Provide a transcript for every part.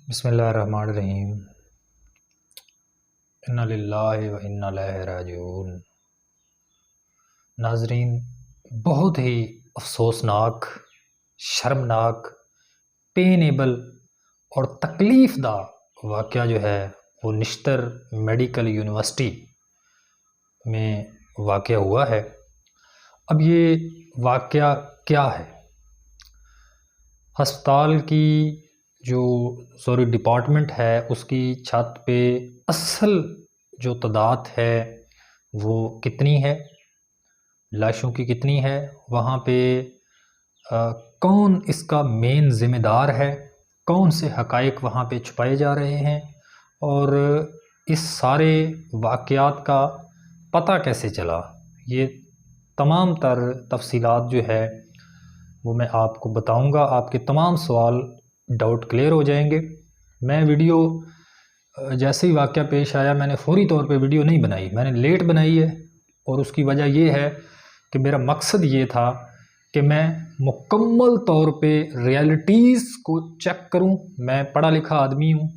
बिस्मिल्लाहिर्रहमानिर्रहीम। इन्ना लिल्लाहि व इन्ना इलैहि राजिऊन। नाजरीन, बहुत ही अफसोसनाक, शर्मनाक, पेनेबल और तकलीफ़दा वाक़या जो है वो निश्तर मेडिकल यूनिवर्सिटी में वाक़या हुआ है। अब ये वाक़या क्या है? अस्पताल की जो सॉरी डिपार्टमेंट है उसकी छत पे असल जो तादाद है वो कितनी है, लाशों की कितनी है, वहाँ पे कौन इसका मेन ज़िम्मेदार है, कौन से हक़ाइक़ वहाँ पे छुपाए जा रहे हैं और इस सारे वाक़यात का पता कैसे चला, ये तमाम तर तफ़सीलात जो है वो मैं आपको बताऊंगा। आपके तमाम सवाल डाउट क्लियर हो जाएंगे। मैं वीडियो जैसे ही वाक़या पेश आया मैंने फ़ौरी तौर पे वीडियो नहीं बनाई, मैंने लेट बनाई है और उसकी वजह ये है कि मेरा मकसद ये था कि मैं मुकम्मल तौर पे रियलिटीज़ को चेक करूं। मैं पढ़ा लिखा आदमी हूं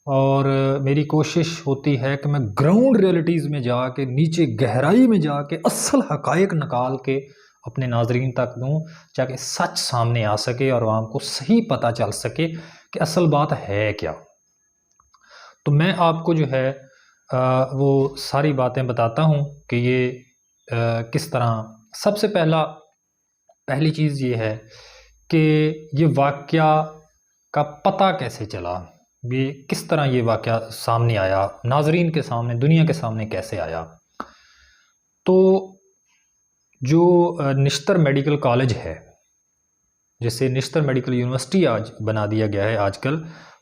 और मेरी कोशिश होती है कि मैं ग्राउंड रियलिटीज़ में जाके, नीचे गहराई में जाके असल हक़ाइक़ निकाल के अपने नाज़रीन तक दूँ, ताकि सच सामने आ सके और आवाम को सही पता चल सके कि असल बात है क्या। तो मैं आपको जो है वो सारी बातें बताता हूँ कि ये किस तरह। सबसे पहली चीज़ ये है कि ये वाक़या का पता कैसे चला, ये किस तरह ये वाक़या सामने आया, नाज़रीन के सामने, दुनिया के सामने कैसे आया। तो जो निश्तर मेडिकल कॉलेज है, जैसे निश्तर मेडिकल यूनिवर्सिटी आज बना दिया गया है आजकल,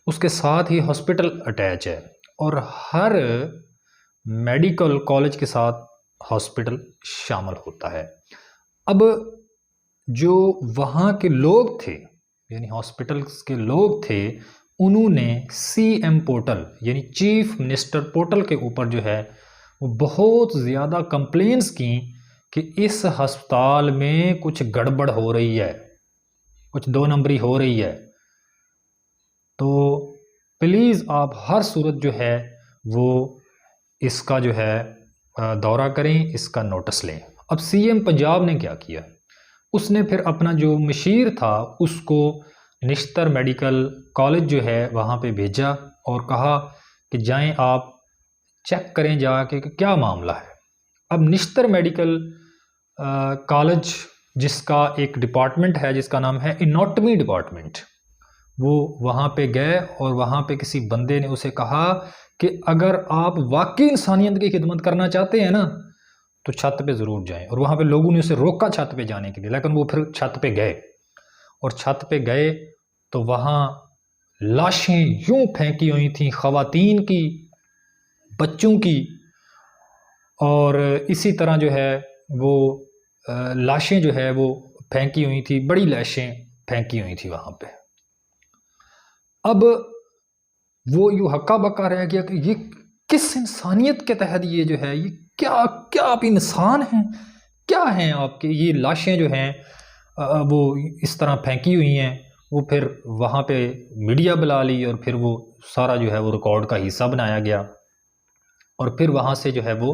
उसके साथ ही हॉस्पिटल अटैच है और हर मेडिकल कॉलेज के साथ हॉस्पिटल शामिल होता है। अब जो वहाँ के लोग थे, यानी हॉस्पिटल्स के लोग थे, उन्होंने CM पोर्टल यानी चीफ मिनिस्टर पोर्टल के ऊपर जो है वो बहुत ज़्यादा कंप्लेंट्स की कि इस हस्पताल में कुछ गड़बड़ हो रही है, कुछ दो नंबरी हो रही है। तो प्लीज़ आप हर सूरत जो है वो इसका जो है दौरा करें, इसका नोटिस लें। अब CM पंजाब ने क्या किया, उसने फिर अपना जो मशीर था उसको निश्तर मेडिकल कॉलेज जो है वहाँ पे भेजा और कहा कि जाएं आप चेक करें जाके कि क्या मामला है। अब निश्तर मेडिकल कॉलेज जिसका एक डिपार्टमेंट है जिसका नाम है एनाटॉमी डिपार्टमेंट, वो वहाँ पे गए और वहाँ पे किसी बंदे ने उसे कहा कि अगर आप वाकई इंसानियत की खिदमत करना चाहते हैं ना तो छत पे ज़रूर जाएं। और वहाँ पे लोगों ने उसे रोका छत पे जाने के लिए, लेकिन वो फिर छत पे गए और छत पे गए तो वहाँ लाशें यूं फेंकी हुई थी, ख़वातीन की, बच्चों की, और इसी तरह जो है वो लाशें जो है वो फेंकी हुई थी, बड़ी लाशें फेंकी हुई थी वहाँ पे। अब वो यूँ हक्का बक्का रह गया कि ये किस इंसानियत के तहत ये जो है, ये क्या क्या आप इंसान हैं, क्या हैं आपके, ये लाशें जो हैं वो इस तरह फेंकी हुई हैं। वो फिर वहाँ पे मीडिया बुला ली और फिर वो सारा जो है वो रिकॉर्ड का हिस्सा बनाया गया और फिर वहाँ से जो है वो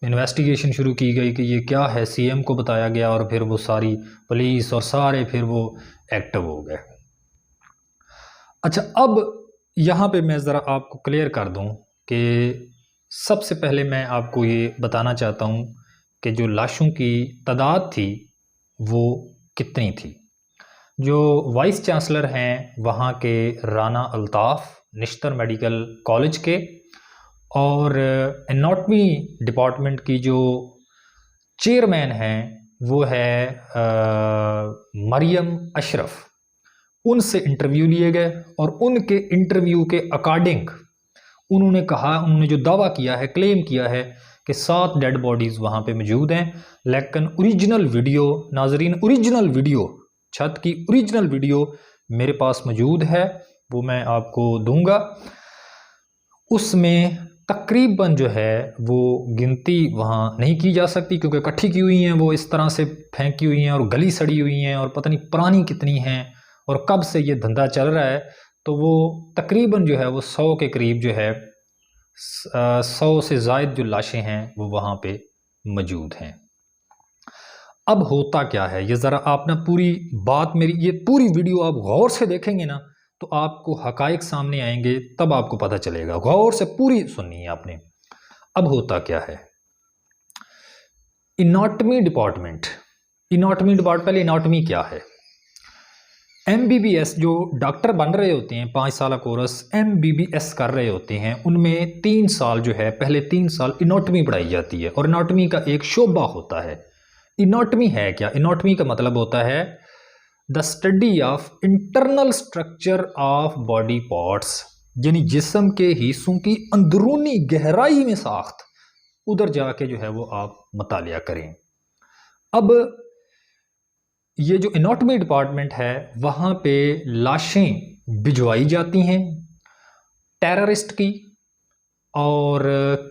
इन्वेस्टिगेशन शुरू की गई कि ये क्या है, CM को बताया गया और फिर वो सारी पुलिस और सारे फिर वो एक्टिव हो गए। अच्छा, अब यहाँ पे मैं ज़रा आपको क्लियर कर दूँ कि सबसे पहले मैं आपको ये बताना चाहता हूँ कि जो लाशों की तादाद थी वो कितनी थी। जो वाइस चांसलर हैं वहाँ के राना अल्ताफ़ निश्तर मेडिकल कॉलेज के, और एनाटॉमी डिपार्टमेंट की जो चेयरमैन हैं वो है मरियम अशरफ, उनसे इंटरव्यू लिए गए और उनके इंटरव्यू के अकॉर्डिंग उन्होंने कहा, उन्होंने जो दावा किया है, क्लेम किया है कि 7 डेड बॉडीज़ वहाँ पे मौजूद हैं। लेकिन ओरिजिनल वीडियो, नाजरीन, ओरिजिनल वीडियो, छत की ओरिजिनल वीडियो मेरे पास मौजूद है, वो मैं आपको दूंगा। उसमें तकरीबन जो है वो गिनती वहाँ नहीं की जा सकती क्योंकि इकट्ठी की हुई हैं, वो इस तरह से फेंकी हुई हैं और गली सड़ी हुई हैं और पता नहीं पुरानी कितनी हैं और कब से ये धंधा चल रहा है। तो वो तकरीबन जो है वो 100 के करीब जो है 100 से ज़ायद जो लाशें हैं वो वहाँ पे मौजूद हैं। अब होता क्या है, ये ज़रा आप ना पूरी बात, मेरी ये पूरी वीडियो आप गौर से देखेंगे ना तो आपको हकाइक सामने आएंगे, तब आपको पता चलेगा। गौर से पूरी सुननी है आपने। अब होता क्या है, इनाटमी डिपार्टमेंट, पहले इनाटमी क्या है। MBBS जो डॉक्टर बन रहे होते हैं, 5 साल कोर्स MBBS कर रहे होते हैं, उनमें 3 साल जो है, पहले 3 साल इनाटमी पढ़ाई जाती है और इनाटमी का एक शोबा होता है। इनाटमी है क्या? इनाटमी का मतलब होता है the study of internal structure of body parts, यानी जिस्म के हिस्सों की अंदरूनी गहराई में साख्त, उधर जाके जो है वो आप मुतालिया करें। अब ये जो एनाटॉमी डिपार्टमेंट है वहाँ पे लाशें भिजवाई जाती हैं टेररिस्ट की और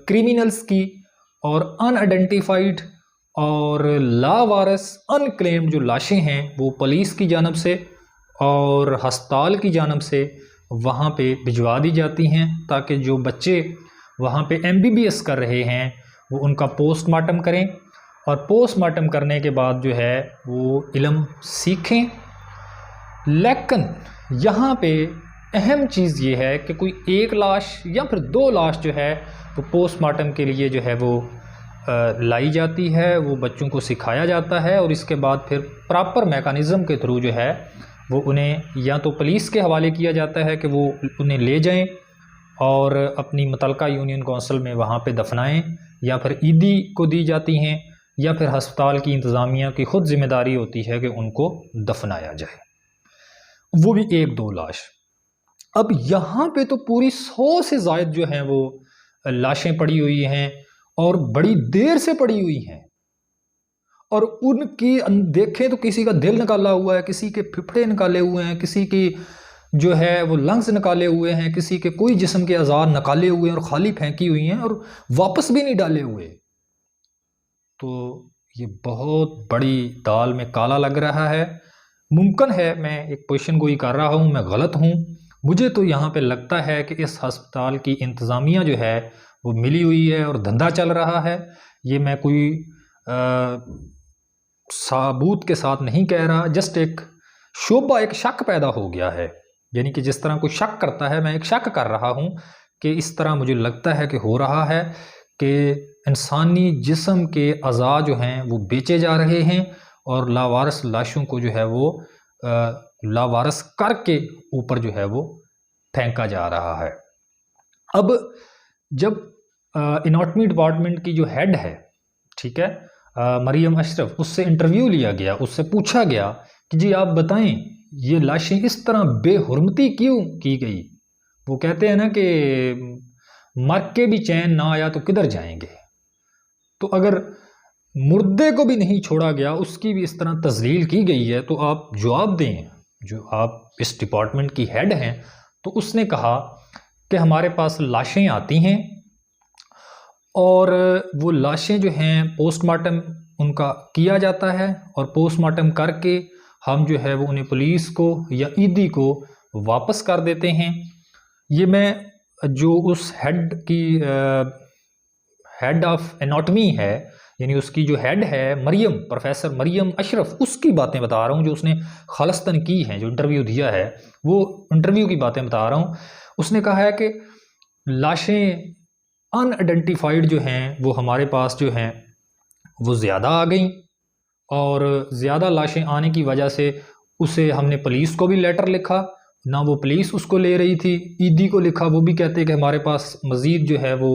क्रिमिनल्स की और अनआइडेंटिफाइड और लावारस अनक्लेम्ड जो लाशें हैं वो पुलिस की जानब से और हस्पताल की जानब से वहाँ पे भिजवा दी जाती हैं, ताकि जो बच्चे वहाँ पे MBBS कर रहे हैं वो उनका पोस्टमार्टम करें और पोस्टमार्टम करने के बाद जो है वो इल्म सीखें। लेकिन यहाँ पे अहम चीज़ ये है कि कोई एक लाश या फिर 2 लाश जो है वो पोस्टमार्टम के लिए जो है वो लाई जाती है, वो बच्चों को सिखाया जाता है और इसके बाद फिर प्रॉपर मैकेनिज़्म के थ्रू जो है वो उन्हें या तो पुलिस के हवाले किया जाता है कि वो उन्हें ले जाएं और अपनी मुतलका यूनियन कौंसिल में वहाँ पे दफनाएं, या फिर ईदी को दी जाती हैं, या फिर हस्पताल की इंतज़ामिया की ख़ुद ज़िम्मेदारी होती है कि उनको दफनाया जाए, वो भी 1-2 लाश। अब यहाँ पे तो पूरी 100 से ज़ायद जो हैं वो लाशें पड़ी हुई हैं और बड़ी देर से पड़ी हुई हैं, और उनकी देखें तो किसी का दिल निकाला हुआ है, किसी के फेफड़े निकाले हुए हैं, किसी की जो है वो लंग्स निकाले हुए हैं, किसी के कोई जिस्म के अज़ार निकाले हुए हैं और खाली फेंकी हुई हैं और वापस भी नहीं डाले हुए। तो ये बहुत बड़ी दाल में काला लग रहा है। मुमकिन है मैं एक पोजीशन गोई कर रहा हूँ, मैं गलत हूँ। मुझे तो यहाँ पे लगता है कि इस हस्पताल की इंतज़ामिया जो है वो मिली हुई है और धंधा चल रहा है। ये मैं कोई साबूत के साथ नहीं कह रहा, जस्ट एक शोबा, एक शक पैदा हो गया है। यानी कि जिस तरह कोई शक करता है, मैं एक शक कर रहा हूँ कि इस तरह मुझे लगता है कि हो रहा है कि इंसानी जिस्म के अज़ा जो हैं वो बेचे जा रहे हैं और लावारस लाशों को जो है वो लावारस करके ऊपर जो है वो फेंका जा रहा है। अब जब एनाटॉमी डिपार्टमेंट की जो हेड है, ठीक है, मरियम अशरफ, उससे इंटरव्यू लिया गया, उससे पूछा गया कि जी आप बताएं ये लाशें इस तरह बेहुरमती क्यों की गई। वो कहते हैं ना कि मर के भी चैन ना आया तो किधर जाएंगे। तो अगर मुर्दे को भी नहीं छोड़ा गया, उसकी भी इस तरह तज़लील की गई है, तो आप जवाब दें। जो आप इस डिपार्टमेंट की हेड हैं, तो उसने कहा कि हमारे पास लाशें आती हैं और वो लाशें जो हैं पोस्टमार्टम उनका किया जाता है और पोस्टमार्टम करके हम जो है वो उन्हें पुलिस को या ईदी को वापस कर देते हैं। ये मैं जो उस हेड की हेड ऑफ एनाटॉमी है, यानी उसकी जो हेड है मरियम, प्रोफेसर मरियम अशरफ, उसकी बातें बता रहा हूँ जो उसने खालिस्तान की हैं, जो इंटरव्यू दिया है वो इंटरव्यू की बातें बता रहा हूँ। उसने कहा है कि लाशें अनआइडेंटिफाइड जो हैं वो हमारे पास जो हैं वो ज़्यादा आ गई और ज़्यादा लाशें आने की वजह से उसे हमने पुलिस को भी लेटर लिखा, ना वो पुलिस उसको ले रही थी। ईदी को लिखा, वो भी कहते कि हमारे पास मज़ीद जो है वो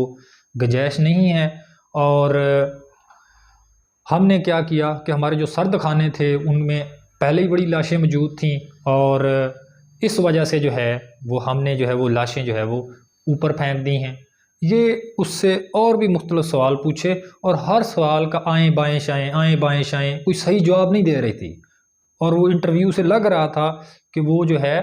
गुंजाइश नहीं है। और हमने क्या किया कि हमारे जो सर्द खाने थे उनमें पहले ही बड़ी लाशें मौजूद थीं और इस वजह से जो है वो हमने जो है वो लाशें जो है वो ऊपर फेंक दी हैं। ये उससे और भी मुख्तलिफ सवाल पूछे और हर सवाल का आएँ बाएँ शाएँ कोई सही जवाब नहीं दे रही थी। और वो इंटरव्यू से लग रहा था कि वो जो है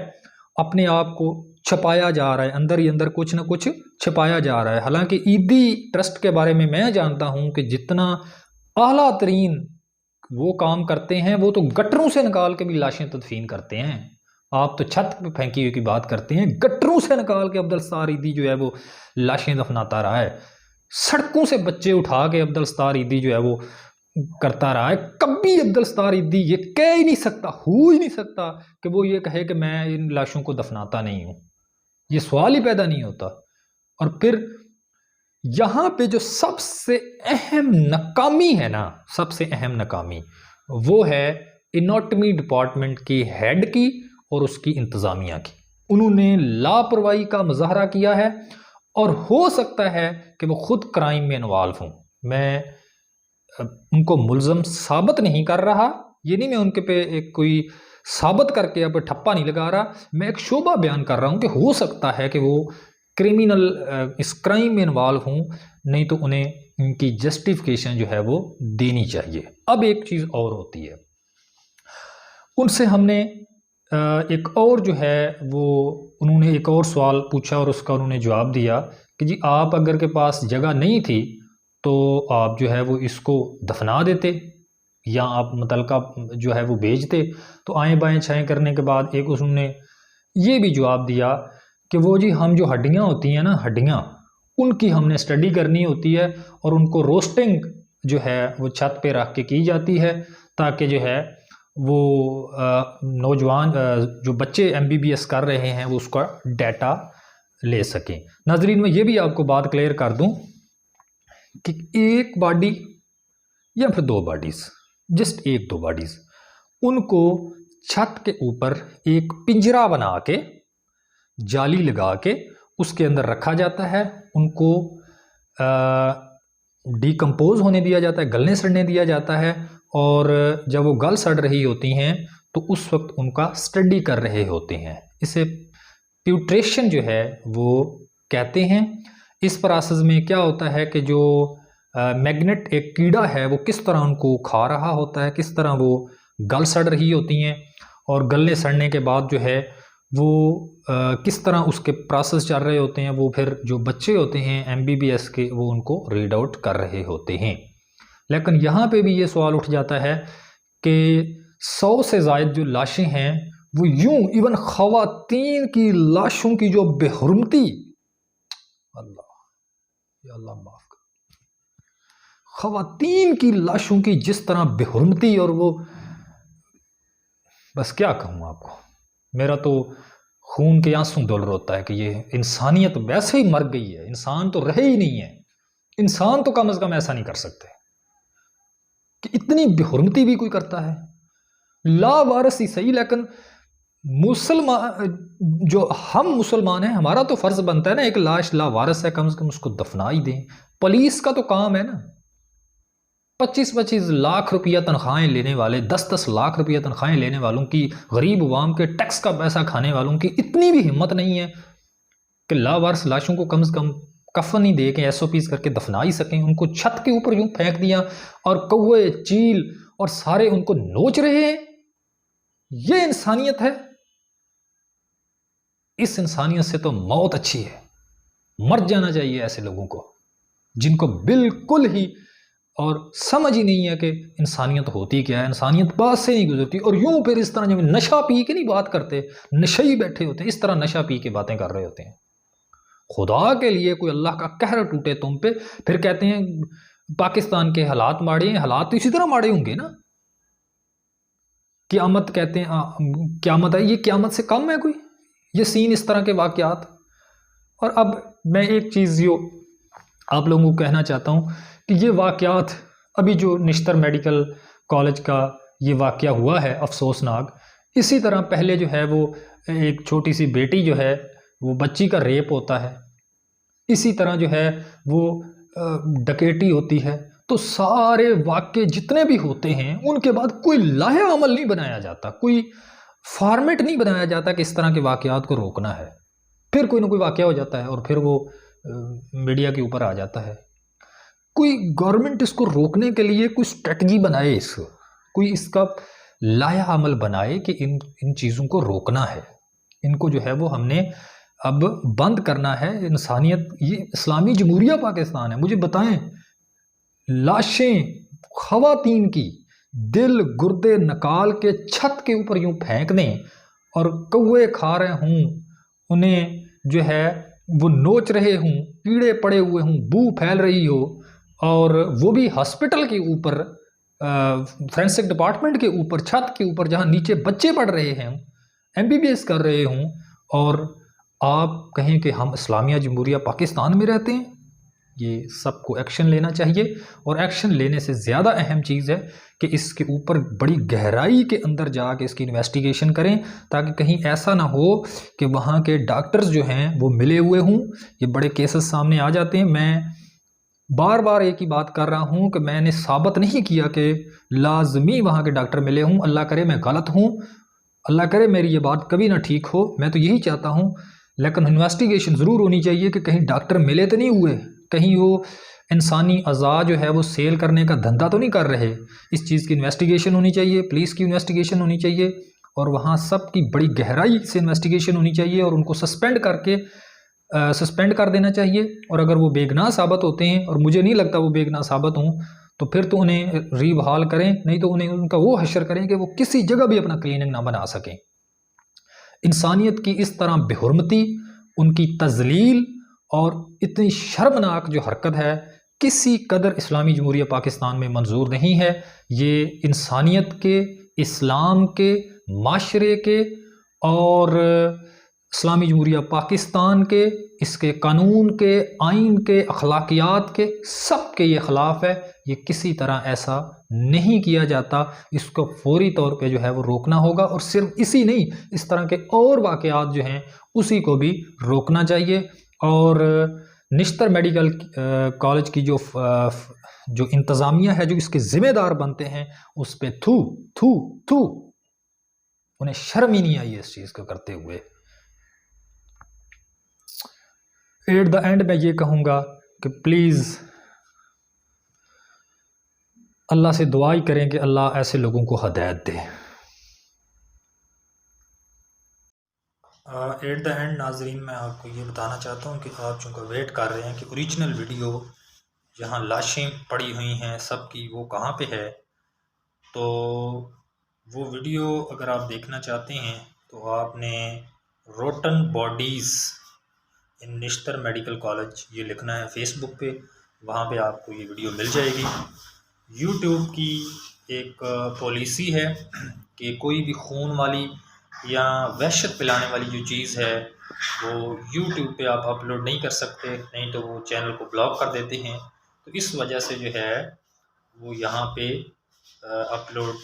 अपने आप को छपाया जा रहा है, अंदर ही अंदर कुछ ना कुछ छपाया जा रहा है। हालांकि ईदी ट्रस्ट के बारे में मैं जानता हूँ कि जितना आला तरीन वो काम करते हैं, वो तो गटरों से निकाल के भी लाशें तदफीन करते हैं। आप तो छत पे फेंकी हुई की बात करते हैं, गटरों से निकाल के अब्दुल सत्तार ईदी जो है वो लाशें दफनाता रहा है, सड़कों से बच्चे उठा के अब्दुल सत्तार ईदी जो है वो करता रहा है। कभी अब्दुल सत्तार ईदी ये कह ही नहीं सकता, हो ही नहीं सकता कि वो ये कहे कि मैं इन लाशों को दफनाता नहीं हूं, ये सवाल ही पैदा नहीं होता। और फिर यहां पे जो सबसे अहम नाकामी है ना, सबसे अहम नाकामी वो है एनाटॉमी डिपार्टमेंट की हेड की और उसकी इंतजामिया की। उन्होंने लापरवाही का मुजाहरा किया है और हो सकता है कि वो खुद क्राइम में इन्वॉल्व हों। मैं उनको मुलजम साबित नहीं कर रहा, ये नहीं मैं उनके पे एक कोई साबित करके अब ठप्पा नहीं लगा रहा, मैं एक शोभा बयान कर रहा हूं कि हो सकता है कि वो क्रिमिनल इस क्राइम में इन्वॉल्व हों, नहीं तो उन्हें इनकी जस्टिफिकेशन जो है वो देनी चाहिए। अब एक चीज़ और होती है, उनसे हमने एक और जो है वो उन्होंने एक और सवाल पूछा और उसका उन्होंने जवाब दिया कि जी आप अगर के पास जगह नहीं थी तो आप जो है वो इसको दफना देते या आप मुतलका जो है वो बेचते। तो आएँ बाएँ छाएँ करने के बाद एक उन्होंने ये भी जवाब दिया कि वो जी हम जो हड्डियाँ होती हैं ना, हड्डियाँ, उनकी हमने स्टडी करनी होती है और उनको रोस्टिंग जो है वो छत पे रख के की जाती है ताकि जो है वो नौजवान जो बच्चे MBBS कर रहे हैं वो उसका डाटा ले सकें। नाजरीन मैं ये भी आपको बात क्लियर कर दूं कि एक बॉडी या फिर दो बॉडीज़, जस्ट एक दो बॉडीज़, उनको छत के ऊपर एक पिंजरा बना के जाली लगा के उसके अंदर रखा जाता है, उनको डिकम्पोज होने दिया जाता है, गलने सड़ने दिया जाता है और जब वो गल सड़ रही होती हैं तो उस वक्त उनका स्टडी कर रहे होते हैं। इसे प्यूट्रेशन जो है वो कहते हैं। इस प्रोसेस में क्या होता है कि जो मैग्नेट एक कीड़ा है वो किस तरह उनको खा रहा होता है, किस तरह वो गल सड़ रही होती हैं और गलने सड़ने के बाद जो है वो किस तरह उसके प्रोसेस चल रहे होते हैं, वो फिर जो बच्चे होते हैं MBBS के वो उनको रीड आउट कर रहे होते हैं। लेकिन यहाँ पे भी ये सवाल उठ जाता है कि 100 से ज़ायद जो लाशें हैं वो यूं, इवन ख़वातीन की लाशों की जो बेहुरमती, अल्लाह माफ़ कर, ख़वातीन की लाशों की जिस तरह बेहुरमती, और वो बस क्या कहूँ आपको, मेरा तो खून के आंसू दौड़ होता है कि ये इंसानियत वैसे ही मर गई है, इंसान तो रहे ही नहीं है। इंसान तो कम से कम ऐसा नहीं कर सकते कि इतनी बेहुरमती भी कोई करता है। लावारिस ही सही, लेकिन मुसलमान जो हम मुसलमान हैं, हमारा तो फर्ज बनता है ना, एक लाश लावारिस है कम से कम उसको दफना ही दें। पुलिस का तो काम है ना 25-25 लाख रुपया तनख्वाहें लेने वाले, 10-10 लाख रुपया तनख्वाहें लेने वालों की, गरीब अवाम के टैक्स का पैसा खाने वालों की इतनी भी हिम्मत नहीं है कि लावारिस लाशों को कम से कम कफन ही दे के SOPs करके दफना ही सकें। उनको छत के ऊपर यूं फेंक दिया और कौवे चील और सारे उनको नोच रहे हैं। ये इंसानियत है? इस इंसानियत से तो मौत अच्छी है। मर जाना चाहिए ऐसे लोगों को जिनको बिल्कुल ही और समझ ही नहीं है कि इंसानियत होती क्या है, इंसानियत पास से नहीं गुजरती। और यूं फिर इस तरह जब नशा पी के नहीं बात करते, नशे ही बैठे होते हैं, इस तरह नशा पी के बातें कर रहे होते हैं। खुदा के लिए कोई अल्लाह का कहर टूटे तुम पे, फिर कहते हैं पाकिस्तान के हालात माड़े हैं। हालात तो इसी तरह माड़े होंगे ना। क़यामत कहते हैं, क़यामत है, ये क़यामत से कम है कोई ये सीन, इस तरह के वाक़यात। और अब मैं एक चीज़ जो आप लोगों को कहना चाहता हूँ कि ये वाक़यात अभी जो निश्तर मेडिकल कॉलेज का ये वाक़या हुआ है अफसोसनाक, इसी तरह पहले जो है वो एक छोटी सी बेटी जो है वो बच्ची का रेप होता है, इसी तरह जो है वो डकैती होती है। तो सारे वाक़े जितने भी होते हैं उनके बाद कोई लाहे अमल नहीं बनाया जाता, कोई फॉर्मेट नहीं बनाया जाता कि इस तरह के वाक़यात को रोकना है। फिर कोई ना कोई वाक़या हो जाता है और फिर वो मीडिया के ऊपर आ जाता है। कोई गवर्नमेंट इसको रोकने के लिए कोई स्ट्रेटजी बनाए, इसको कोई इसका लाया अमल बनाए कि इन चीज़ों को रोकना है, इनको जो है वो हमने अब बंद करना है। इंसानियत, ये इस्लामी जमहूरिया पाकिस्तान है। मुझे बताएं, लाशें ख़वातीन की दिल गुर्दे निकाल के छत के ऊपर यूं फेंक दें और कौवे खा रहे हूँ, उन्हें जो है वो नोच रहे हूँ, कीड़े पड़े हुए हूँ, बू फैल रही हो, और वो भी हॉस्पिटल के ऊपर, फोरेंसिक डिपार्टमेंट के ऊपर, छत के ऊपर, जहाँ नीचे बच्चे पढ़ रहे हैं, MBBS कर रहे हूँ, और आप कहें कि हम इस्लामिया जमहूरिया पाकिस्तान में रहते हैं। ये सबको एक्शन लेना चाहिए, और एक्शन लेने से ज़्यादा अहम चीज़ है कि इसके ऊपर बड़ी गहराई के अंदर जाके इसकी इन्वेस्टिगेशन करें, ताकि कहीं ऐसा ना हो कि वहाँ के डॉक्टर्स जो हैं वो मिले हुए हों। ये बड़े केसेस सामने आ जाते हैं। मैं बार बार एक ही बात कर रहा हूँ कि मैंने साबित नहीं किया कि लाजमी वहाँ के डॉक्टर मिले हों। अल्लाह करे मैं गलत हूँ, अल्लाह करे मेरी ये बात कभी ना ठीक हो, मैं तो यही चाहता हूँ। लेकिन इन्वेस्टिगेशन ज़रूर होनी चाहिए कि कहीं डॉक्टर मिले तो नहीं हुए, कहीं वो इंसानी अज़ा जो है वो सेल करने का धंधा तो नहीं कर रहे। इस चीज़ की इन्वेस्टिगेशन होनी चाहिए, पुलिस की इन्वेस्टिगेशन होनी चाहिए, और वहाँ सब की बड़ी गहराई से इन्वेस्टिगेशन होनी चाहिए, और उनको सस्पेंड कर देना चाहिए। और अगर वो बेगुनाह साबित होते हैं, और मुझे नहीं लगता वो बेगुनाह साबित हों, तो फिर तो उन्हें रीबहाल करें, नहीं तो उन्हें उनका वो हशर करें कि वो किसी जगह भी अपना क्लिनिक ना बना सकें। इंसानियत की इस तरह बेहुरमती, उनकी तजलील और इतनी शर्मनाक जो हरकत है, किसी कदर इस्लामी जमहूरिया पाकिस्तान में मंजूर नहीं है। ये इंसानियत के, इस्लाम के, माशरे के, और इस्लामी जमहूरिया पाकिस्तान के, इसके कानून के, आइन के, अखलाकियात के, सब के ये ख़िलाफ़ है। ये किसी तरह ऐसा नहीं किया जाता। इसको फौरी तौर पे जो है वो रोकना होगा, और सिर्फ इसी नहीं, इस तरह के और वाक़यात जो हैं उसी को भी रोकना चाहिए। और निश्तर मेडिकल कॉलेज की जो इंतज़ामिया है, जो इसके ज़िम्मेदार बनते हैं, उस पे थू थू थू, उन्हें शर्म ही नहीं आई इस चीज़ को करते हुए। एट द एंड मैं ये कहूँगा कि प्लीज़ अल्लाह से दुआ ही करें कि अल्लाह ऐसे लोगों को हिदायत दे। एट द एंड नाजरीन, मैं आपको ये बताना चाहता हूँ कि आप चूँकि वेट कर रहे हैं कि ओरिजिनल वीडियो जहाँ लाशें पड़ी हुई हैं सबकी, वो कहाँ पे है, तो वो वीडियो अगर आप देखना चाहते हैं तो आपने रोटन बॉडीज़ इन निश्तर मेडिकल कॉलेज ये लिखना है फेसबुक पे, वहाँ पे आपको ये वीडियो मिल जाएगी। यूट्यूब की एक पॉलिसी है कि कोई भी खून वाली या वहशत पिलाने वाली जो चीज़ है वो यूट्यूब पे आप अपलोड नहीं कर सकते, नहीं तो वो चैनल को ब्लॉक कर देते हैं। तो इस वजह से जो है वो यहाँ पे अपलोड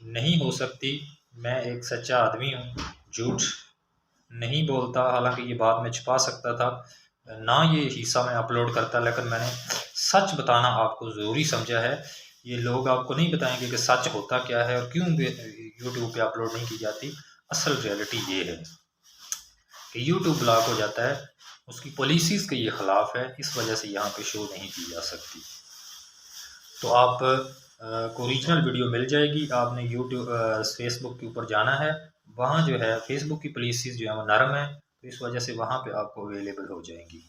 नहीं हो सकती। मैं एक सच्चा आदमी हूँ, झूठ नहीं बोलता। हालांकि ये बात मैं छुपा सकता था, ना ये हिस्सा मैं अपलोड करता, लेकिन मैंने सच बताना आपको ज़रूरी समझा है। ये लोग आपको नहीं बताएंगे कि सच होता क्या है और क्यों यूट्यूब पे अपलोड नहीं की जाती। असल रियलिटी ये है कि यूट्यूब ब्लॉक हो जाता है, उसकी पॉलिसीज़ के ये ख़िलाफ़ है, इस वजह से यहाँ पे शो नहीं की जा सकती। तो आप को ओरिजिनल वीडियो मिल जाएगी। आपने यूट्यूब फेसबुक के ऊपर जाना है, वहाँ जो है फेसबुक की पॉलिसीज़ जो है वो नरम है, तो इस वजह से वहाँ पे आपको अवेलेबल हो जाएंगी।